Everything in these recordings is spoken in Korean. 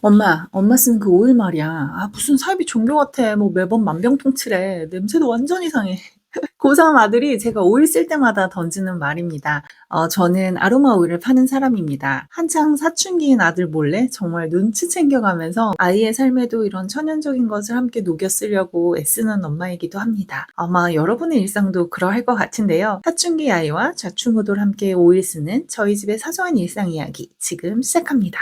엄마 쓰는 그 오일 말이야. 무슨 사이비 종교 같아. 뭐 매번 만병통치래. 냄새도 완전 이상해. 고3 아들이 제가 오일 쓸 때마다 던지는 말입니다. 저는 아로마 오일을 파는 사람입니다. 한창 사춘기인 아들 몰래 정말 눈치 챙겨가면서 아이의 삶에도 이런 천연적인 것을 함께 녹여 쓰려고 애쓰는 엄마이기도 합니다. 아마 여러분의 일상도 그러할 것 같은데요. 사춘기 아이와 좌충우돌 함께 오일 쓰는 저희 집의 사소한 일상 이야기 지금 시작합니다.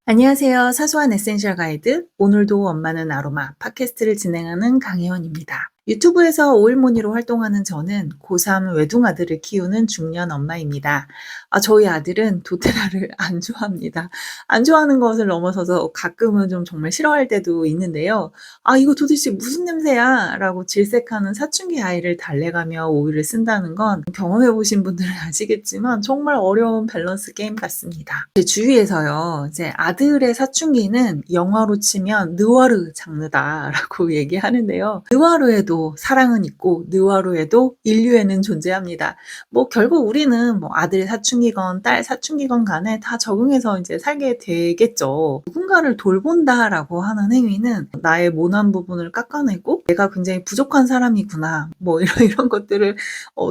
안녕하세요. 사소한 에센셜 가이드, 오늘도 엄마는 아로마 팟캐스트를 진행하는 강혜원입니다. 유튜브에서 오일모니로 활동하는 저는 고3 외동 아들을 키우는 중년 엄마입니다. 저희 아들은 도테라를 안 좋아합니다. 안 좋아하는 것을 넘어서서 가끔은 좀 정말 싫어할 때도 있는데요. 이거 도대체 무슨 냄새야? 라고 질색하는 사춘기 아이를 달래가며 오일을 쓴다는 건 경험해보신 분들은 아시겠지만 정말 어려운 밸런스 게임 같습니다. 제 주위에서요, 이제 아들의 사춘기는 영화로 치면 느와르 장르다라고 얘기하는데요. 느와르에도 사랑은 있고 느와르에도 인류애는 존재합니다. 뭐 결국 우리는 뭐 아들 사춘기건 딸 사춘기건 간에 다 적응해서 이제 살게 되겠죠. 누군가를 돌본다라고 하는 행위는 나의 모난 부분을 깎아내고 내가 굉장히 부족한 사람이구나 뭐 이런 것들을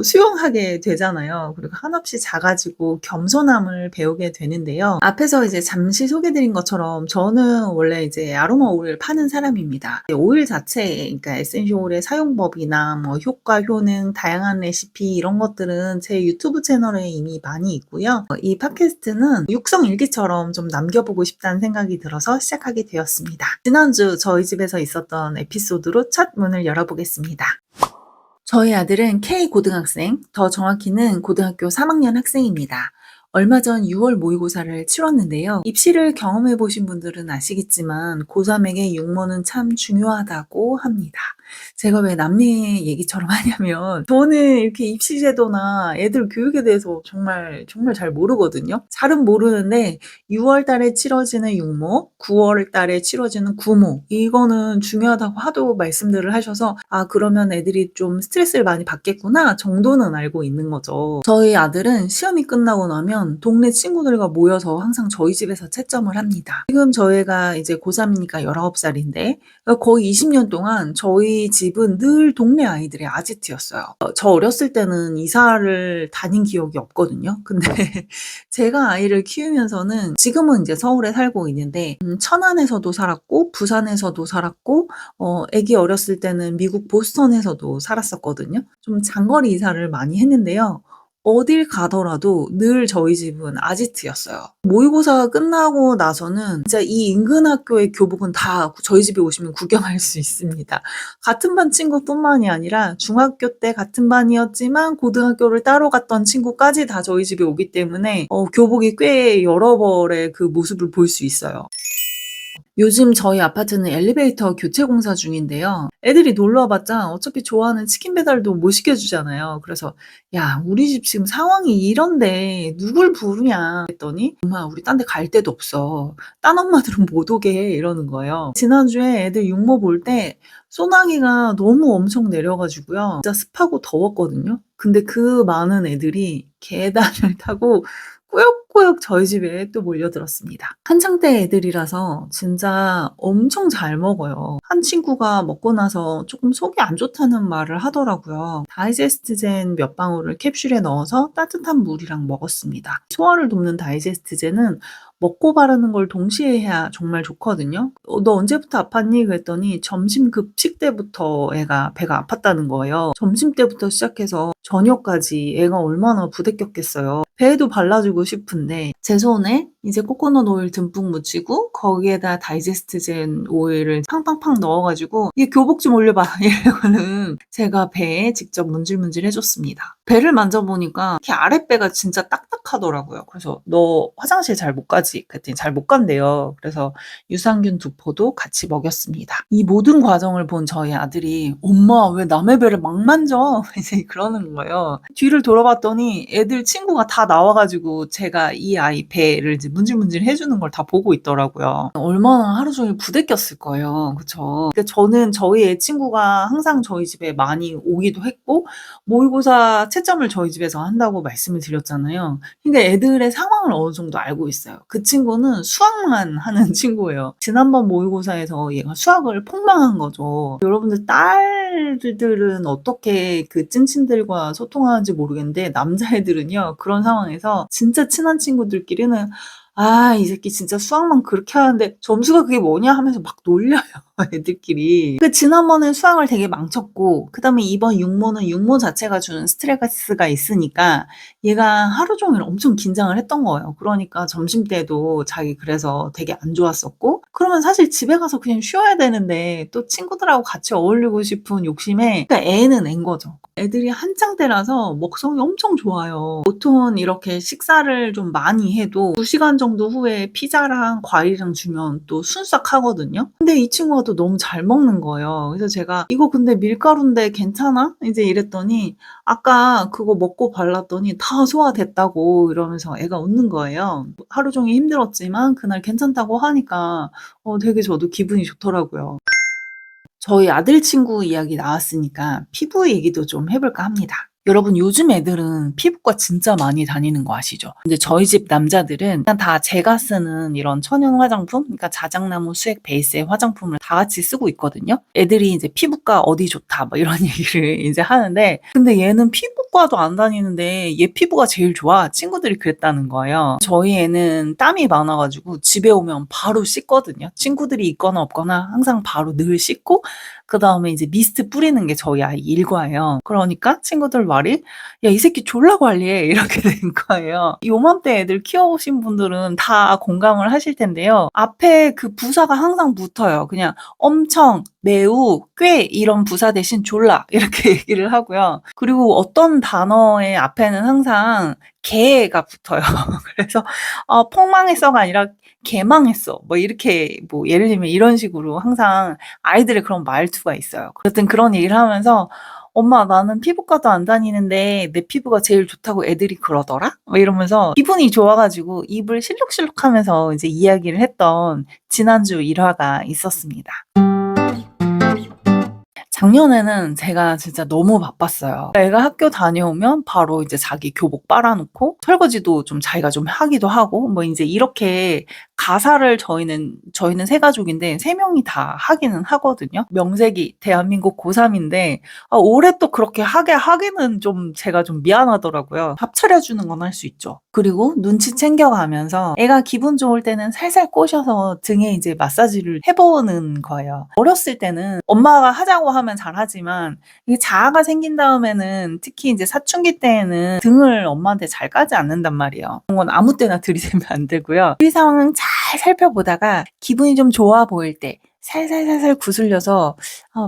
수용하게 되잖아요. 그리고 한없이 작아지고 겸손함을 배우게 되는데요. 앞에서 이제 잠시 소개드린 것처럼 저는 원래 이제 아로마 오일 파는 사람입니다. 오일 자체, 그러니까 에센셜 오일의 사용법이나 뭐 효과, 효능, 다양한 레시피 이런 것들은 제 유튜브 채널에 이미 많이 있고요. 이 팟캐스트는 육성일기처럼 좀 남겨보고 싶다는 생각이 들어서 시작하게 되었습니다. 지난주 저희 집에서 있었던 에피소드로 첫 문을 열어보겠습니다. 저희 아들은 K고등학생, 더 정확히는 고등학교 3학년 학생입니다. 얼마 전 6월 모의고사를 치렀는데요. 입시를 경험해 보신 분들은 아시겠지만 고3에게 육모는 참 중요하다고 합니다. 제가 왜 남의 얘기처럼 하냐면 저는 이렇게 입시 제도나 애들 교육에 대해서 정말 잘 모르거든요. 잘은 모르는데 6월 달에 치러지는 육모, 9월 달에 치러지는 구모 이거는 중요하다고 하도 말씀들을 하셔서 그러면 애들이 좀 스트레스를 많이 받겠구나 정도는 알고 있는 거죠. 저희 아들은 시험이 끝나고 나면 동네 친구들과 모여서 항상 저희 집에서 채점을 합니다. 지금 저희가 이제 고3이니까 19살인데 거의 20년 동안 저희 집은 늘 동네 아이들의 아지트였어요. 저 어렸을 때는 이사를 다닌 기억이 없거든요. 근데 제가 아이를 키우면서는 지금은 이제 서울에 살고 있는데 천안에서도 살았고 부산에서도 살았고 아기 어렸을 때는 미국 보스턴에서도 살았었거든요. 좀 장거리 이사를 많이 했는데요. 어딜 가더라도 늘 저희 집은 아지트였어요. 모의고사가 끝나고 나서는 진짜 이 인근 학교의 교복은 다 저희 집에 오시면 구경할 수 있습니다. 같은 반 친구뿐만이 아니라 중학교 때 같은 반이었지만 고등학교를 따로 갔던 친구까지 다 저희 집에 오기 때문에 교복이 꽤 여러 벌의 그 모습을 볼 수 있어요. 요즘 저희 아파트는 엘리베이터 교체 공사 중인데요. 애들이 놀러 와봤자 어차피 좋아하는 치킨 배달도 못 시켜주잖아요. 그래서 야, 우리 집 지금 상황이 이런데 누굴 부르냐 했더니 엄마 우리 딴 데 갈 데도 없어. 딴 엄마들은 못 오게 해 이러는 거예요. 지난주에 애들 육모 볼 때 소나기가 너무 엄청 내려가지고요. 진짜 습하고 더웠거든요. 근데 그 많은 애들이 계단을 타고 꾸역꾸역 저희 집에 또 몰려들었습니다. 한창 때 애들이라서 진짜 엄청 잘 먹어요. 한 친구가 먹고 나서 조금 속이 안 좋다는 말을 하더라고요. 다이제스트젠 몇 방울을 캡슐에 넣어서 따뜻한 물이랑 먹었습니다. 소화를 돕는 다이제스트젠은 먹고 바르는 걸 동시에 해야 정말 좋거든요. 너 언제부터 아팠니? 그랬더니 점심 급식 때부터 애가 배가 아팠다는 거예요. 점심 때부터 시작해서 저녁까지 애가 얼마나 부대꼈겠어요. 배에도 발라주고 싶은데 제 손에 이제 코코넛 오일 듬뿍 묻히고 거기에다 다이제스트젠 오일을 팡팡팡 넣어가지고 이 교복 좀 올려봐 이러고는 제가 배에 직접 문질문질 해줬습니다. 배를 만져보니까 이렇게 아랫배가 진짜 딱딱하더라고요. 그래서 너 화장실 잘 못 가지? 그랬더니 잘 못 간대요. 그래서 유산균 2포도 같이 먹였습니다. 이 모든 과정을 본 저희 아들이 엄마 왜 남의 배를 막 만져? 이제 그러는 거예요. 뒤를 돌아봤더니 애들 친구가 다 나와가지고 제가 이 아이 배를 문질문질 해주는 걸 다 보고 있더라고요. 얼마나 하루 종일 부대꼈을 거예요. 그쵸? 근데 저는 저희 애 친구가 항상 저희 집에 많이 오기도 했고, 모의고사 채점을 저희 집에서 한다고 말씀을 드렸잖아요. 근데 애들의 상황을 어느 정도 알고 있어요. 그 친구는 수학만 하는 친구예요. 지난번 모의고사에서 얘가 수학을 폭망한 거죠. 여러분들 딸들은 어떻게 그 찐친들과 소통하는지 모르겠는데, 남자애들은요, 그런 상황에서 진짜 친한 친구들끼리는 아, 이 새끼 진짜 수학만 그렇게 하는데 점수가 그게 뭐냐 하면서 막 놀려요, 애들끼리. 그 지난번에 수학을 되게 망쳤고, 그 다음에 이번 육모는 육모 자체가 주는 스트레스가 있으니까 얘가 하루 종일 엄청 긴장을 했던 거예요. 그러니까 점심때도 자기 그래서 되게 안 좋았었고, 그러면 사실 집에 가서 그냥 쉬어야 되는데 또 친구들하고 같이 어울리고 싶은 욕심에 그러니까 애는 앤 거죠. 애들이 한창 때라서 먹성이 엄청 좋아요. 보통 이렇게 식사를 좀 많이 해도 2시간 정도 후에 피자랑 과일이랑 주면 또 순삭 하거든요. 근데 이 친구가 또 너무 잘 먹는 거예요. 그래서 제가 이거 근데 밀가루인데 괜찮아? 이제 이랬더니 아까 그거 먹고 발랐더니 다 소화됐다고 이러면서 애가 웃는 거예요. 하루 종일 힘들었지만 그날 괜찮다고 하니까 되게 저도 기분이 좋더라고요. 저희 아들 친구 이야기 나왔으니까 피부 얘기도 좀 해볼까 합니다. 여러분 요즘 애들은 피부과 진짜 많이 다니는 거 아시죠? 근데 저희 집 남자들은 그냥 다 제가 쓰는 이런 천연 화장품, 그러니까 자작나무 수액 베이스의 화장품을 다 같이 쓰고 있거든요. 애들이 이제 피부과 어디 좋다 뭐 이런 얘기를 이제 하는데, 근데 얘는 피부과도 안 다니는데 얘 피부가 제일 좋아. 친구들이 그랬다는 거예요. 저희 애는 땀이 많아가지고 집에 오면 바로 씻거든요. 친구들이 있거나 없거나 항상 바로 늘 씻고, 그 다음에 이제 미스트 뿌리는 게 저희 아이 일과예요. 그러니까 친구들 말이 야, 이 새끼 졸라 관리해 이렇게 된 거예요. 요맘때 애들 키워보신 분들은 다 공감을 하실 텐데요. 앞에 그 부사가 항상 붙어요. 그냥 엄청, 매우, 꽤 이런 부사 대신 졸라 이렇게 얘기를 하고요. 그리고 어떤 단어의 앞에는 항상 개가 붙어요. 그래서 폭망했어가 아니라 개망했어. 뭐 이렇게 뭐 예를 들면 이런 식으로 항상 아이들의 그런 말투가 있어요. 어쨌든 그런 얘기를 하면서 엄마 나는 피부과도 안 다니는데 내 피부가 제일 좋다고 애들이 그러더라? 막 이러면서 기분이 좋아가지고 입을 실룩실룩 하면서 이제 이야기를 했던 지난주 일화가 있었습니다. 작년에는 제가 진짜 너무 바빴어요. 애가 학교 다녀오면 바로 이제 자기 교복 빨아놓고 설거지도 좀 자기가 좀 하기도 하고 뭐 이제 이렇게 가사를 저희는 세 가족인데 세 명이 다 하기는 하거든요. 명색이 대한민국 고3인데 올해 또 그렇게 하기는 좀 제가 좀 미안하더라고요. 밥 차려주는 건 할 수 있죠. 그리고 눈치 챙겨가면서 애가 기분 좋을 때는 살살 꼬셔서 등에 이제 마사지를 해보는 거예요. 어렸을 때는 엄마가 하자고 하면 잘하지만 이게 자아가 생긴 다음에는 특히 이제 사춘기 때에는 등을 엄마한테 잘 까지 않는단 말이에요. 그런 건 아무 때나 들이대면 안 되고요. 이 상황은 잘 살펴보다가 기분이 좀 좋아 보일 때 살살살살 구슬려서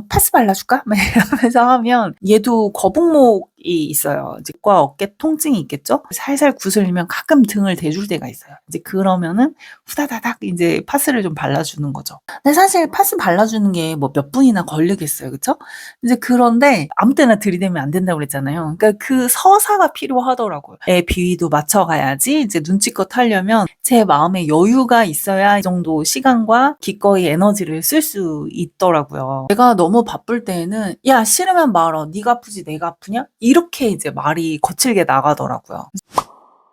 파스 발라줄까? 막 이러면서 하면 얘도 거북목이 있어요. 이제 과 어깨 통증이 있겠죠? 살살 구슬리면 가끔 등을 대줄 때가 있어요. 이제 그러면은 후다다닥 이제 파스를 좀 발라주는 거죠. 근데 사실 파스 발라주는 게 뭐 몇 분이나 걸리겠어요. 그쵸? 이제 그런데 아무 때나 들이대면 안 된다고 그랬잖아요. 그러니까 그 서사가 필요하더라고요. 애 비위도 맞춰가야지 이제 눈치껏 하려면 제 마음에 여유가 있어야 이 정도 시간과 기꺼이 에너지를 쓸 수 있더라고요. 제가 너무 바쁠 때에는 야 싫으면 말어. 네가 아프지 내가 아프냐? 이렇게 이제 말이 거칠게 나가더라고요.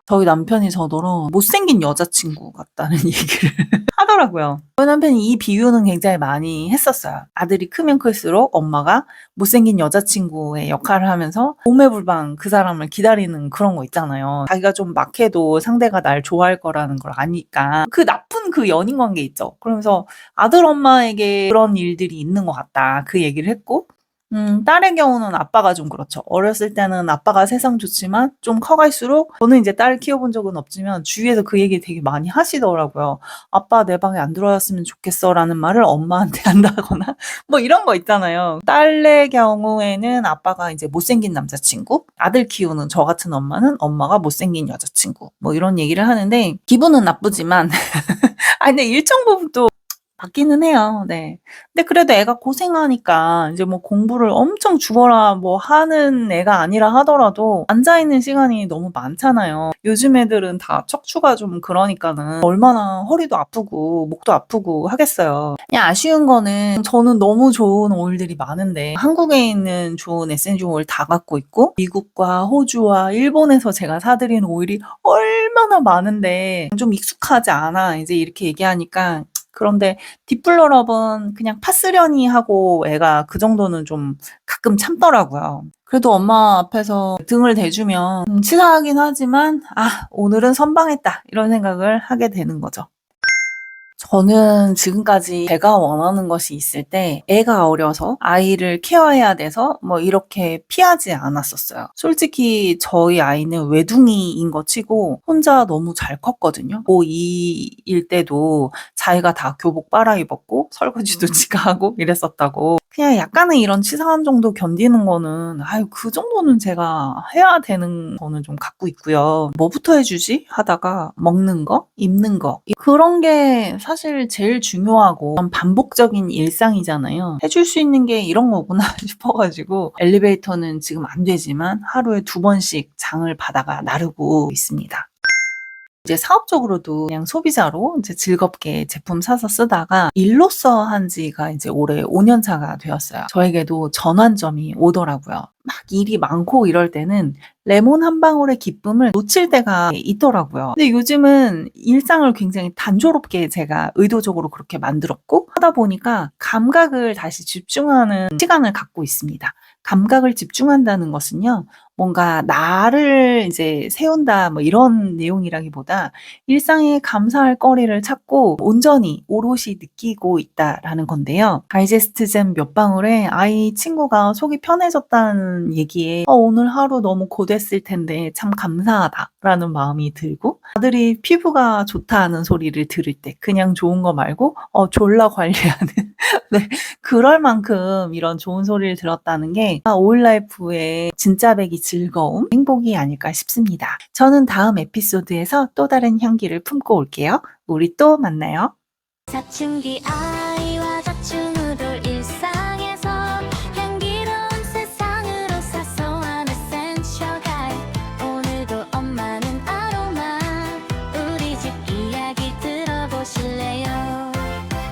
저희 남편이 저더러 못생긴 여자친구 같다는 얘기를 하더라고요. 저희 남편이 이 비유는 굉장히 많이 했었어요. 아들이 크면 클수록 엄마가 못생긴 여자친구의 역할을 하면서 오매불방 그 사람을 기다리는 그런 거 있잖아요. 자기가 좀 막해도 상대가 날 좋아할 거라는 걸 아니까 그 나쁜 그 연인 관계 있죠. 그러면서 아들 엄마에게 그런 일들이 있는 것 같다 그 얘기를 했고, 딸의 경우는 아빠가 좀 그렇죠. 어렸을 때는 아빠가 세상 좋지만 좀 커갈수록 저는 이제 딸을 키워본 적은 없지만 주위에서 그 얘기 되게 많이 하시더라고요. 아빠 내 방에 안 들어왔으면 좋겠어 라는 말을 엄마한테 한다거나 뭐 이런 거 있잖아요. 딸의 경우에는 아빠가 이제 못생긴 남자친구, 아들 키우는 저 같은 엄마는 엄마가 못생긴 여자친구 뭐 이런 얘기를 하는데 기분은 나쁘지만 근데 일정 부분 또 받기는 해요. 네. 근데 그래도 애가 고생하니까 이제 뭐 공부를 엄청 죽어라 뭐 하는 애가 아니라 하더라도 앉아 있는 시간이 너무 많잖아요. 요즘 애들은 다 척추가 좀 그러니까는 얼마나 허리도 아프고 목도 아프고 하겠어요. 그냥 아쉬운 거는 저는 너무 좋은 오일들이 많은데 한국에 있는 좋은 에센셜 오일 다 갖고 있고 미국과 호주와 일본에서 제가 사들인 오일이 얼마나 많은데 좀 익숙하지 않아. 이제 이렇게 얘기하니까 그런데 딥블러럽은 그냥 파스려니 하고 애가 그 정도는 좀 가끔 참더라고요. 그래도 엄마 앞에서 등을 대주면 치사하긴 하지만 '아 오늘은 선방했다.' 이런 생각을 하게 되는 거죠. 저는 지금까지 제가 원하는 것이 있을 때 애가 어려서 아이를 케어해야 돼서 뭐 이렇게 피하지 않았었어요. 솔직히 저희 아이는 외둥이인 거 치고 혼자 너무 잘 컸거든요. 고2일 때도 자기가 다 교복 빨아입었고 설거지도 지가 하고 이랬었다고. 그냥 약간의 이런 치사함 정도 견디는 거는 아유 그 정도는 제가 해야 되는 거는 좀 갖고 있고요. '뭐부터 해 주지?' 하다가 먹는 거, 입는 거 그런 게 사실 제일 중요하고 반복적인 일상이잖아요. 해줄 수 있는 게 이런 거구나 싶어 가지고 엘리베이터는 지금 안 되지만 하루에 2번씩 장을 받아가 나르고 있습니다. 이제 사업적으로도 그냥 소비자로 이제 즐겁게 제품 사서 쓰다가 일로서 한 지가 이제 올해 5년 차가 되었어요. 저에게도 전환점이 오더라고요. 막 일이 많고 이럴 때는 레몬 한 방울의 기쁨을 놓칠 때가 있더라고요. 근데 요즘은 일상을 굉장히 단조롭게 제가 의도적으로 그렇게 만들었고 하다 보니까 감각을 다시 집중하는 시간을 갖고 있습니다. 감각을 집중한다는 것은요. 뭔가 나를 이제 세운다 뭐 이런 내용이라기보다 일상에 감사할 거리를 찾고 온전히 오롯이 느끼고 있다라는 건데요. 다이제스트잼 몇 방울에 아이 친구가 속이 편해졌다는 얘기에 오늘 하루 너무 고됐을 텐데 참 감사하다라는 마음이 들고 아들이 피부가 좋다는 소리를 들을 때 그냥 좋은 거 말고 졸라 관리하는 네. 그럴 만큼 이런 좋은 소리를 들었다는 게 오일라이프의 진짜 배기 즐거움, 행복이 아닐까 싶습니다. 저는 다음 에피소드에서 또 다른 향기를 품고 올게요. 우리 또 만나요. 사춘기